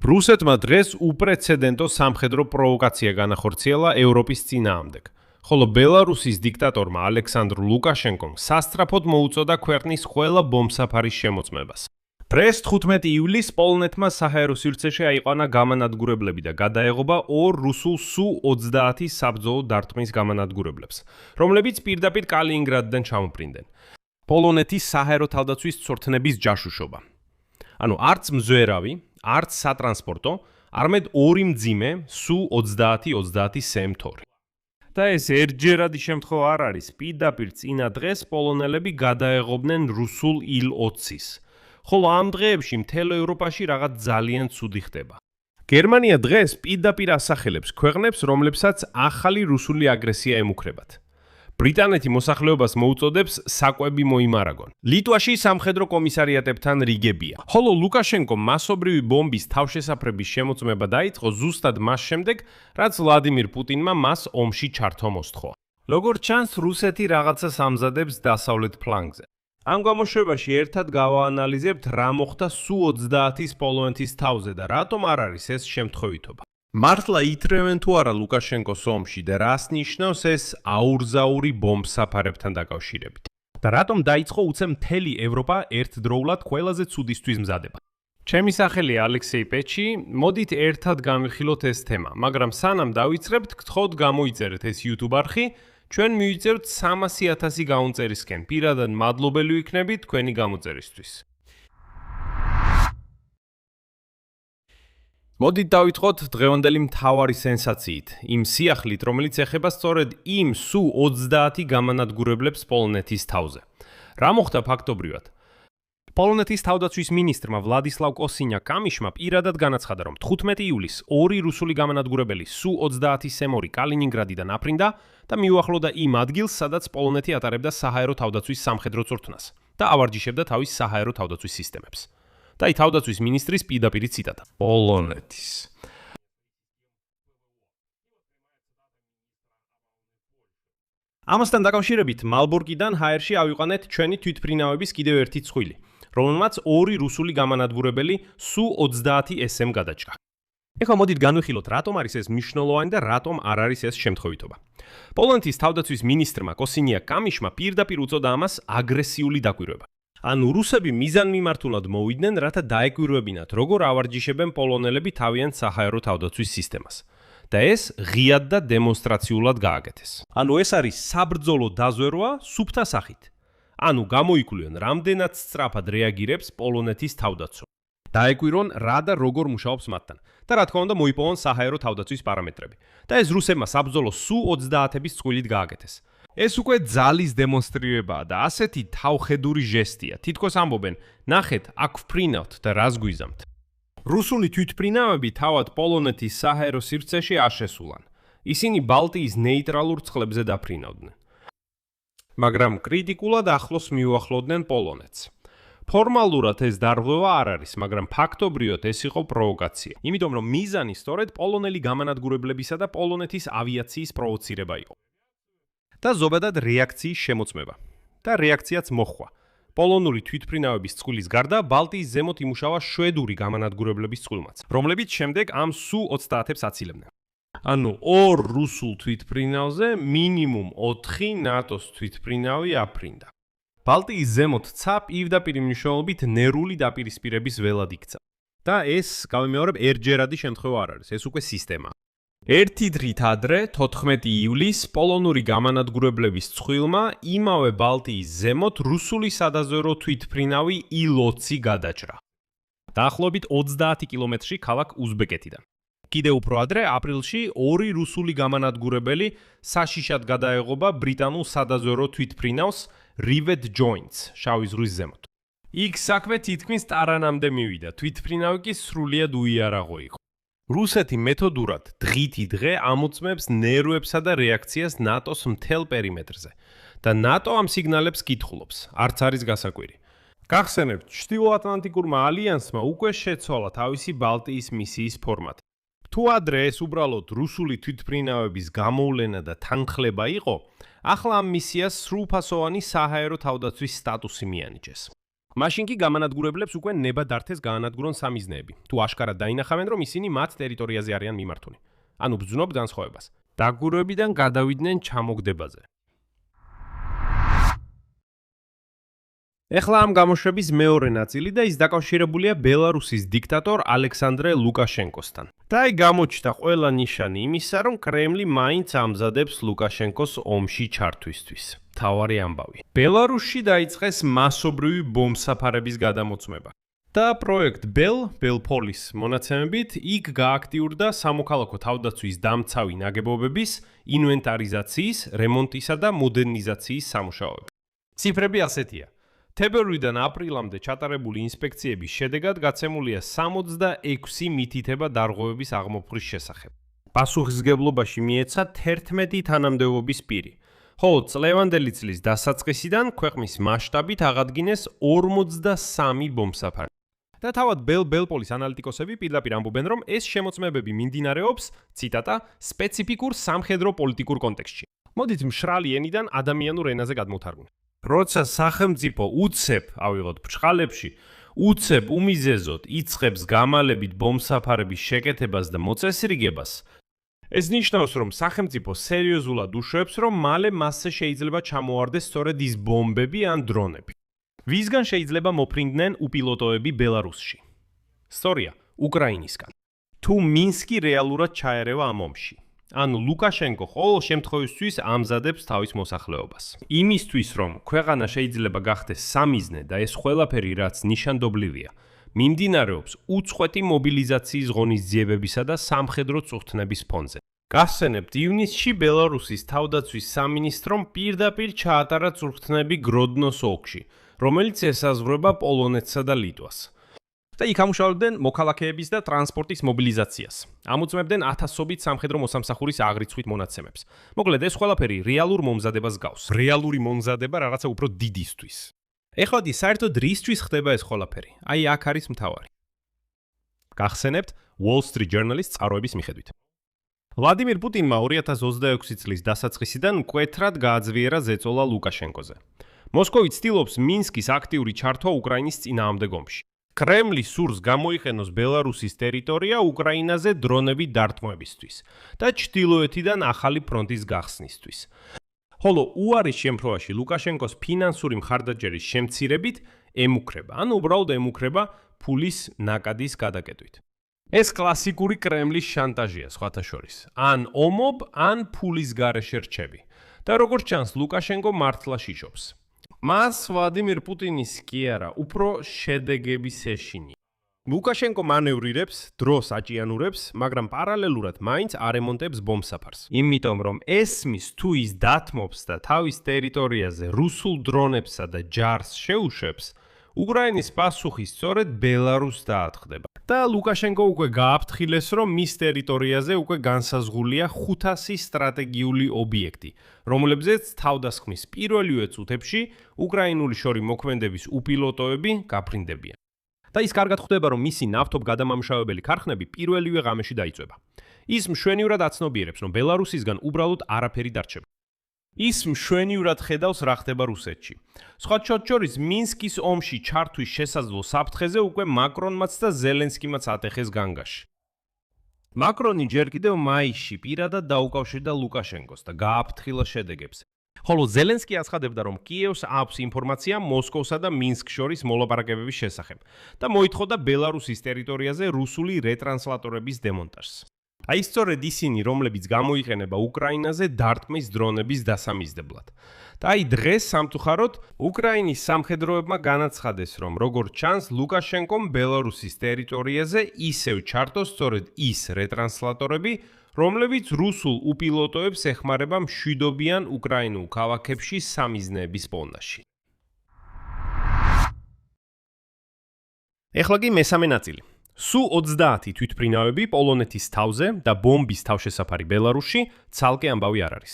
რუსეთმა დღეს უპრეცედენტო სამხედრო პროვოკაცია განახორციელა ევროპის წინააღმდეგ, ხოლო ბელარუსის დიქტატორმა ალექსანდრ ლუკაშენკომ სასწრაფოდ მოუწოდა ქვეყნის ყველა ბომბსაფარის შემოწმებას. დღეს 15 ივლისს პოლონეთმა საჰაერო სივრცეში აიყვანა გამანადგურებლები და გადაეღობა ორ რუსულ Su-30 საბრძოლო დარტყმის გამანადგურებლებს, რომლებიც პირდაპირ კალინინგრადიდან ჩამოფრინდნენ. პოლონეთის საჰაერო თავდაცვის ცორთნების ჯაშუშობა. არც მზვერავი, არც სატრანსპორტო, არამედ ორი მძიმე Su-30 სემთორი. და ეს ერთჯერადი შემთხვევა არ არის, პირდაპირ წინა დღეს პოლონელები გადაეღობდნენ რუსულ Il-20-ს. ხოლო ამ დღეებში მთელ ევროპაში რაღაც ძალიან ცუდი ხდება. გერმანია დღეს პირდაპირ ასახელებს ქვეყნებს, რომლებსაც ახალი რუსული აგრესია ემუქრებათ. ბრიტანეთი მოსახლეობას მოუწოდებს საკვები მოიმარაგონ. ლიტვაში სამხედრო კომისარიატებთან რიგებია. ხოლო ლუკაშენკომ მასობრივი ბომბის თავშესაფრების შემოწმება დაიწყო ზუსტად მას შემდეგ, რაც ვლადიმირ პუტინმა მას ომში ჩართვა მოსთხოვა. როგორც ჩანს, რუსეთი რაღაცას ამზადებს დასავლეთ ფლანგზე. ამ გამოშვებაში ერთად გავაანალიზებთ, რა მოხდა Su-30-ის პოლონეთის თავზე და რატომ არ არის ეს შემთხვევითობა. მართლა ითრევენ თუ არა ლუკაშენკოს ომში და რას ნიშნავს ეს აურზაური ბომბსაფარებთან დაკავშირებით. და რატომ დაიწყო უცე მთელი ევროპა ერთდროულად ყველაზე ცუდისთვის მზადება. ჩემი სახელია ალექსეი პეჩი, მოდით ერთად განვიხილოთ ეს თემა, მაგრამ სანამ დავიწყებთ, გთხოვთ გამოიწერეთ ეს YouTube არხი, ჩვენ მივიწერთ 300,000 გაუნწერისკენ. პირადად მადლობელი ვიქნებით თქვენი გამოწერისთვის. მოდით დავიწყოთ დღევანდელი მთავარი სენსაციით, იმ სიახლით, რომელიც ეხება სწორედ იმ Su-30 გამანადგურებლებს პოლონეთის თავზე. რა მოხდა ფაქტობრივად? პოლონეთის თავდაცვის მინისტრმა ვლადისლავ კოსინიაკ-კამიშმა პირადად განაცხადა, რომ 15 ივლისს ორი რუსული გამანადგურებელი Su-30 სემორი კალინინგრადიდან აფრინდა და მიუახლოვდა იმ ადგილს, სადაც პოლონეთი ატარებდა საჰაერო თავდაცვის სამხედრო წვრთნას და ავარჯიშებდა თავის საჰაერო თავდაცვის სისტემებს. და თავდაცვის მინისტრის პირდაპირი ციტატა. პოლონეთის. ამასთან დაკავშირებით მალბურგიდან ჰაერში ავიყვანეთ ჩვენი თვითფრინავების კიდევ ერთი ცხვილი, რომელმაც ორი რუსული გამანადგურებელი Su-30 SM გადაჭრა. ეხლა მოდით განვიხილოთ, რატომ არის ეს მნიშვნელოვანი და რატომ არ არის ეს შემთხვევითობა. პოლონეთის თავდაცვის მინისტრმა კოსინიაკ-კამიშმა პირდაპირ უწოდა ამას აგრესიული დაკვირვება. ანუ რუსები მიზანმიმართულად მოვიდნენ, რათა დაეკვირვებინათ, როგორ ავარჯიშებენ პოლონელები თავიანთ საჰაერო თავდაცვის სისტემას. და ეს ღიად და დემონსტრაციულად გააკეთეს. ანუ ეს არის საბრძოლო დაზვერვა სუფთა სახით. ანუ გამოიკვლიონ, რამდენად სწრაფად რეაგირებს პოლონეთის თავდაცვა. დაეკვირონ, რა და როგორ მუშაობს მათთან. და რა თქმა უნდა, მოიპოვონ საჰაერო თავდაცვის პარამეტრები. და ეს რუსებმა საბრძოლო Su-30-ების წყვილით გააკეთეს. ეს უკვე ძალის დემონსტრირებაა და ასეთი თავხედური ჟესტია. თითქოს ამბობენ, ნახეთ, აქ ვფრინავთ და რას გვიზამთ. რუსული თვითფრინავები თავად პოლონეთის საჰაერო სივრცეში არ შესულან. ისინი ბალტიის ნეიტრალურ წყლებზე დაფრინავდნენ. მაგრამ კრიტიკულად ახლოს მიუახლოვდნენ პოლონეთს. ფორმალურად ეს დარღვევა არ არის, მაგრამ ფაქტობრივად ეს იყო პროვოკაცია. იმიტომ რომ მიზანი სწორედ პოლონელი გამანადგურებლებისა და პოლონეთის ავიაციის პროვოცირება იყო. და ზოგადად რეაქციის შემოწმება. და რეაქციაც მოხდა. პოლონური თვითფრინავების წყვილის გარდა ბალტიის ზემოთ იმუშავა შვედური გამანადგურებლების წყვილმაც, რომლებიც შემდეგ ამ Su-30-ებს აცილებდნენ. ანუ ორ რუსულ თვითფრინავზე მინიმუმ 4 ნატოს თვითფრინავი აფრინდა. ბალტიის ზემოთ ცა პირდაპირ მნიშვნელობით ნერვული დაპირისპირების ველად იქცა. და ეს, გავიმეორებ, ერთჯერადი შემთხვევა არ არის, ეს უკვე სისტემა. ერთი დღით ადრე, 14 ივლისს, პოლონური გამანადგურებლების წყვილმა იმავე ბალტიის ზემოთ რუსული სადაზვერვო თვითფრინავი Il-20 გადაჭრა. დაახლოებით 30 კილომეტრში ქალაქ უზბეკეთიდან. კიდევ უფრო ადრე, აპრილში, ორი რუსული გამანადგურებელი საშიშად გადაეღობა ბრიტანულ სადაზვერვო თვითფრინავს Rivet Joints, შავი ზღვის ზემოთ. იქ საქმე თითქმის ტარანამდე მივიდა, თვითფრინავი კი სრულიად უიარაღო იყო. რუსეთი მეთოდურად დღითი დღე ამოწმებს ნერვებსა და რეაქციას ნატოს მთელ პერიმეტრზე და ნატო ამ სიგნალებს კითხულობს, არც არის გასაკვირი. გახსენებთ, ჩრდილოატლანტიკურმა ალიანსმა უკვე შეცვალა თავისი ბალტიის მისიის ფორმატი. თუ ადრე ეს უბრალოდ რუსული თვითფრინავების გამოვლენა და თანხლება იყო, ახლა ამ მისიას სრულფასოვანი საჰაერო თავდაცვის სტატუსი მიანიჭეს. მაშინ კი გამანადგურებლებს უკვე ნება დართეს გაანადგურონ სამიზნეები. თუ აშკარად დაინახავენ, რომ ისინი მათ ტერიტორიაზე არიან მიმართული. ანუ ბრძნობ განსხვავებას. დაგურვებიდან გადავიდნენ ჩამოგდებაზე. ეხლა ამ გამოშვების მეორე ნაწილი და ის დაკავშირებულია ბელარუსის დიქტატორ ალექსანდრე ლუკაშენკოსთან. და აი გამოჩნდა ყველა ნიშანი იმისა, რომ კრემლი მაინც ამზადებს ლუკაშენკოს ომში ჩართვისთვის. თავარი ამბავი. ბელარუსში დაიწყეს მასობრივი ბომბსაფარების გადამოწმება. და პროექტ ბელპოლის მონაცემებით იქ გააქტიურდა სამოქალაქო თავდაცვის დამცავი ნაგებობების ინვენტარიზაციის, რემონტისა და მოდერნიზაციის სამუშაოები. ციფრები ასეთია. თებერვლიდან აპრილამდე ჩატარებული ინსპექციების შედეგად გაცემულია 66 მითითება დარღვევების აღმოფხრის შესახებ. პასუხისმგებლობაში მიეცა 11 თანამდებობის პირი. ხოლო წლევანდელი წლის დასაწყისიდან ქვეყნის მასშტაბით აღადგინეს 43 ბომბსაფარი. და თავად ბელპოლის ანალიტიკოსები პირდაპირ ამბობენ, რომ ეს შემოწმებები მიმდინარეობს, ციტატა, სპეციფიკურ სამხედრო პოლიტიკურ კონტექსტში. მოდით მშრალი ენიდან ადამიანურ ენაზე გადმოვთარგმნით. როცა სახელმწიფო უცებ, ავიღოთ ბრჭყალებში, უცებ უმიზეზოდ იწყებს გამალებით ბომბსაფარების შეკეთებას და მოწესრიგებას, ეს ნიშნავს, რომ სახელმწიფო სერიოზულად უშვებს, რომ მალე მასზე შეიძლება ჩამოარდეს სწორედ ის ბომბები ან დრონები. ვისგან შეიძლება მოფრინდნენ უპილოტოები ბელარუსში? სწორია, უკრაინისგან. თუ მინსკი რეალურად ჩაერევა ამ ომში. ანუ ლუკაშენკო ყოველ შემთხვევისთვის ამზადებს თავის მოსახლეობას. იმისთვის, რომ ქვეყანა შეიძლება გახდეს სამიზნე და ეს ყველაფერი რაც ნიშანდობლივია, მიმდინარეობს უწყვეტი მობილიზაციის ღონისძიებებისა და სამხედრო წუხთნების ფონზე. გახსენებთ, ივნისში ბელარუსის თავდაცვის სამინისტრომ პირდაპირ ჩაატარა წუხთნები გროდნოს ოლქში, რომელიც ესაზღვრება პოლონეთსა და ლიტვას. და იქ ამუშავებდნენ მოქალაქეების და ტრანსპორტის მობილიზაციას. ამოწმებდნენ ათასობით სამხედრო მოსამსახურის აღრიცხვით მონაცემებს. მოკლედ, ეს ყველაფერი რეალურ მომზადებას გავს. რეალური მომზადება რაღაცა უფრო დიდისთვის. ეხლა საერთოდ რისთვის ხდება ეს ყველაფერი? აი აქ არის მთავარი. გახსენებთ Wall Street Journal-ის წყაროების მიხედვით. ვლადიმირ პუტინმა 2026 წლის დასაწყისიდან მკვეთრად გააძლიერა ზეწოლა ლუკაშენკოზე. მოსკოვი ცდილობს მინსკის აქტიური ჩართვა უკრაინის წინააღმდეგ ომში. კრემლი სურს გამოიყენოს ბელარუსის ტერიტორია უკრაინაზე დრონები დარტყმებისთვის და ჩრდილოეთიდან ახალი ფრონტის გახსნისთვის. ხოლო უარის შემთხვევაში ლუკაშენკოს ფინანსური მხარდაჭერის შემცირებით ემუქრება, ან უბრალოდ ემუქრება ფულის ნაკადის გადაკეტვით. ეს კლასიკური კრემლის შანტაჟია სხვათა შორის. ან ომობ, ან ფულის გარეშე რჩები. და როგორც ჩანს, ლუკაშენკო მართლა შიშობს. მას ვლადიმირ პუტინის კი არა, უფრო შედეგების ეშინია. ლუკაშენკო მანევრირებს, დროს აჭიანურებს, მაგრამ პარალელურად მაინც არემონტებს ბომბსაფარს. იმიტომ რომ ესმის თუ ის დათმობს და თავის ტერიტორიაზე რუსულ დრონებსა და ჯარს შეუშვებს, უკრაინის პასუხი სწორედ ბელარუსს დაატყდება. და ლუკაშენკო უკვე გააფრთხილეს, რომ მის ტერიტორიაზე უკვე განსაზღვრულია 500 სტრატეგიული ობიექტი, რომლებზეც თავდასხმის პირველივე წუთებში უკრაინული შორი მოქმედების უპილოტოები გაფრინდებიან. და ის კარგად ხვდება, რომ მისი ნავთობგადამამუშავებელი ქარხნები პირველივე ღამეში დაიწვება. ის მშვენივრად აცნობიერებს, რომ ბელარუსისგან უბრალოდ არაფერი დარჩება. ის მშვენივრად ხედავს, რა ხდება რუსეთში. სხვა შორის მინსკის ომში ჩართვის შესაძლო საფრთხეზე უკვე მაკრონმაც და ზელენსკიმაც ატეხეს განგაში. მაკრონი ჯერ კიდევ მაისში პირადად დაუკავშირდა ლუკაშენკოს და გააფრთხილა შედეგებს. ხოლო ზელენსკი აცხადებდა, რომ კიევს აქვს ინფორმაცია მოსკოვსა და მინსკს შორის მოლაპარაკებების შესახებ და მოითხოვდა ბელარუსის ტერიტორიაზე რუსული რეტრანსლატორების დემონტაჟს. აი სწორედ ისინი, რომლებიც გამოიყენება უკრაინაზე დარტყმის დრონების დასამიზდებლად. და აი დღეს სამწუხაროდ უკრაინის სამხედროებმა განაცხადეს, რომ როგორც ჩანს, ლუკაშენკომ ბელარუსის ტერიტორიაზე ისევ ჩართოს სწორედ ის რეტრანსლატორები, რომლებიც რუსულ უპილოტოებს ეხმარება მშვიდობიან უკრაინულ ქალაქებში სამიზნეების პონაში. ეხლა კი მესამე ნაწილი. სულ 30 თვითმფრინავები პოლონეთის თავზე და ბომბის თავშესაფარი ბელარუსში ცალკე ამბავი არ არის.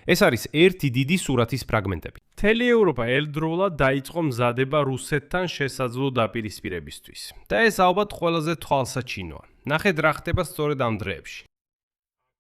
ეს არის ერთი დიდი სურათის ფრაგმენტები. მთელი ევროპა ელდროულად დაიწყო მზადება რუსეთთან შესაძლო დაპირისპირებისთვის. და ეს ალბათ ყველაზე თვალსაჩინოა. ნახეთ რა ხდება სწორედ ამ დღეებში.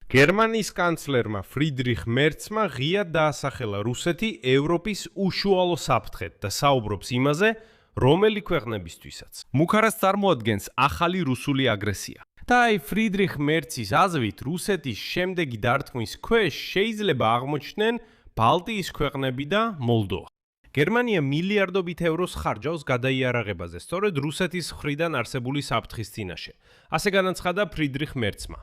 გერმანიის კანცლერმა ფრიდრიხ მერცმა ღიად დაასახელა რუსეთი ევროპის უშუალო საფრთხედ და საუბრობს იმაზე, რომელი ქვეყნებისთვისაც. მუქარას წარმოადგენს ახალი რუსული აგრესია. და აი ფრიდრიხ მერცის აზრით, რუსეთის შემდეგი დარტყმის ქვეშ შეიძლება აღმოჩნდნენ ბალტიის ქვეყნები და მოლდოვა. გერმანია მილიარდობით ევროს ხარჯავს გადაიარაღებაზე, სწორედ რუსეთის მხრიდან არსებული საფრთხის წინაშე. ასე განაცხადა ფრიდრიხ მერცმა.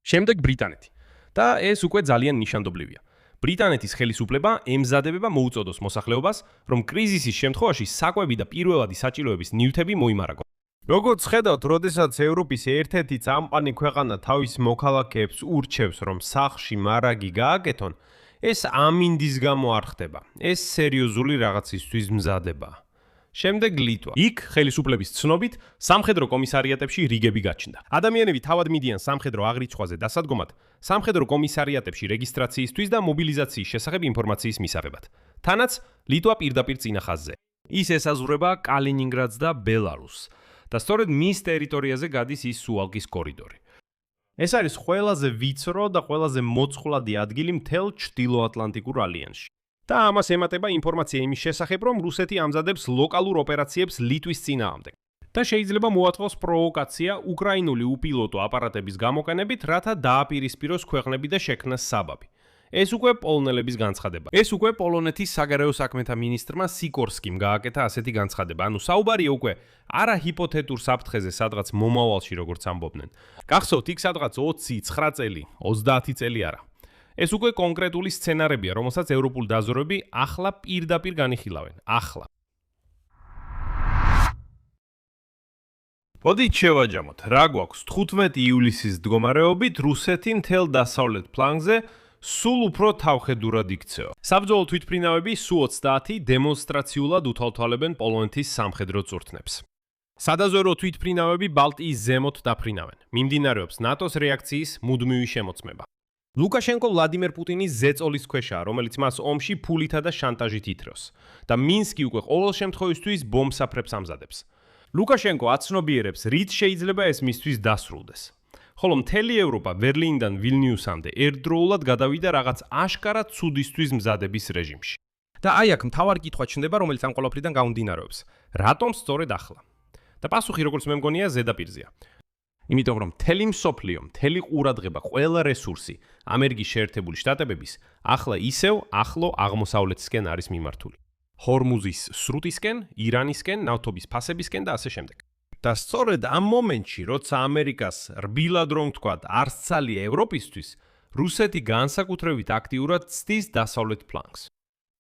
შემდეგ ბრიტანეთი. და ეს უკვე ძალიან ნიშანდობლივია. ბრიტანეთის ხელისუფლება ემზადებება მოუწოდოს მოსახლეობას, რომ კრიზისის შემთხვევაში საკვები და პირველადი საჭიროების ნივთები მოიმარაგონ. როგორც ხედავთ, როდესაც ევროპის ერთ-ერთი წამყვანი ქვეყანა თავის მოქალაქეებს ურჩევს, რომ სახლში მარაგი გააკეთონ, ეს ამინდის გამო არ ხდება. ეს სერიოზული რაღაცისთვის მზადებაა. შემდეგ ლიტვა. იქ ხელისუფლების ცნობით სამხედრო კომისარიატებში რიგები გაჩნდა. ადამიანები თავად მიდიან სამხედრო აღრიცხვაზე დასადგომად, სამხედრო კომისარიატებში რეგისტრაციისთვის და მობილიზაციის შესახებ ინფორმაციის მისაღებად. თანაც ლიტვა პირდაპირ წინა ხაზზე. ის ესაზღვრება კალინინგრადს და ბელარუსს და სწორედ მის ტერიტორიაზე გადის ის სუალკის კორიდორი. ეს არის ყველაზე ვიწრო და ყველაზე მოწყვლადი ადგილი მთელ ჩრდილოატლანტიკურ ალიანსში. და ამას ემატება ინფორმაცია იმის შესახებ, რომ რუსეთი ამზადებს ლოკალურ ოპერაციებს ლიტვის წინააღმდეგ. და შეიძლება მოაწყოს პროვოკაცია უკრაინული უპილოტო აპარატების გამოყენებით, რათა დააპირისპიროს ქვეყნები და შექმნას საბაბი. ეს უკვე პოლონელების განცხადება. ეს უკვე პოლონეთის საგარეო საქმეთა მინისტრმა სიკორსკიმ გააკეთა ასეთი განცხადება. ანუ საუბარია უკვე არა ჰიპოთეტურ საფრთხეზე, სადღაც მომავალში როგორც ამბობდნენ. გახსოვთ, იქ სადღაც 29 წელი, 30 წელი არა. ეს უკვე კონკრეტული სცენარებია, რომელსაც ევროპული დაზორები ახლა პირდაპირ განიხილავენ. ახლა. მოდით შევაჯამოთ, რა გვაქვს 15 ივლისის მდგომარეობით რუსეთი მთელ დასავლეთ ფლანგზე სულ უფრო თავხედურად იქცევა. საბრძოლო თვითმფრინავები Su-30 დემონსტრაციულად უთვალთვალებენ პოლონეთის სამხედრო წვრთნებს. სადაზვერო თვითმფრინავები ბალტიის ზემოთ დაფრინავენ. მიმდინარეობს ნატოს რეაქციის მუდმივი შემოწმება. ლუკაშენკო ვლადიმერ პუტინის ზეწოლის ქვეშაა, რომელიც მას ომში ფულითა და შანტაჟით ითრევს და მინსკი უკვე ყოველ შემთხვევისთვის ბომბსაფრებს ამზადებს. ლუკაშენკო აცნობიერებს, რით შეიძლება ეს მისთვის დასრულდეს. ხოლო მთელი ევროპა ბერლინიდან ვილნიუსამდე ერთდროულად გადავიდა რაღაც აშკარად ცუდისთვის მზადების რეჟიმში. და აი აქ მთავარი კითხვა ჩნდება, რომელიც ამ ყველაფრიდან გამომდინარეობს. რატომ სწორედ ახლა? და პასუხი, როგორც მე მგონია, ზედაპირზეა. იმიტომ რომ მთელი მსოფლიო, მთელი ყურადღება, ყველა რესურსი ამერიკის შეერთებული შტატებების ახლა ისევ ახლო აღმოსავლეთისკენ არის მიმართული. ჰორმუზის სრუტისკენ, ირანისკენ, ნავთობის ფასებისკენ და ასე შემდეგ. და სწორედ ამ მომენტში, როცა ამერიკას რბილად რომ ვთქვათ, არ სცალია ევროპისთვის, რუსეთი განსაკუთრებით აქტიურად ცდის დასავლეთ ფლანგს.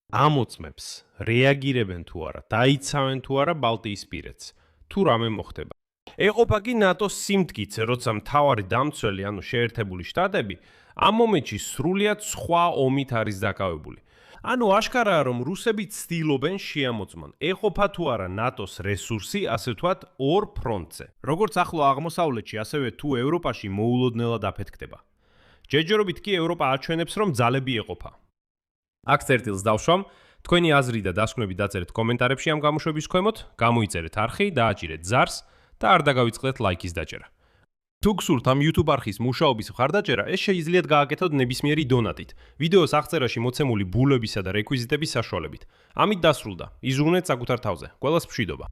ამოწმებს, რეაგირებენ თუ არა, დაიცავენ თუ არა ბალტიისპირეთს, თუ რამე მოხდება. ეყოფა კი ნატოს სიმტკიცე, როცა მთავარი დამცველი, ანუ შეერთებული შტატები, ამ მომენტში სრულიად სხვა ომით არის დაკავებული. ანუ აშკარაა, რომ რუსები ცდილობენ შეამოწმონ, ეყოფა თუ არა ნატოს რესურსი, ასე ვთქვათ, ორ ფრონტზე. როგორც ახლო აღმოსავლეთში, ასევე თუ ევროპაში მოულოდნელად აფეთქდება. ჯერჯერობით კი ევროპა აჩვენებს, რომ ძალები ეყოფა. აქ წერტილს დავშვამ, თქვენი აზრი და დასკვნები დაწერეთ კომენტარებში ამ გამოშვების ქვემოთ, გამოიწერეთ არხი, დააჭირეთ ზარს და არ დაგავიწყდეთ ლაიქის დაჭერა. თუ გსურთ ამ YouTube არხის მუშაობის მხარდაჭერა, ეს შეიძლებათ გააკეთოთ ნებისმიერი დონატით, ვიდეოს აღწერაში მოცემული ბულებისა და რეკვიზიტების საშუალებით. ამით დასრულდა. იზრუნეთ საკუთარ თავზე. ყველას მშვიდობა.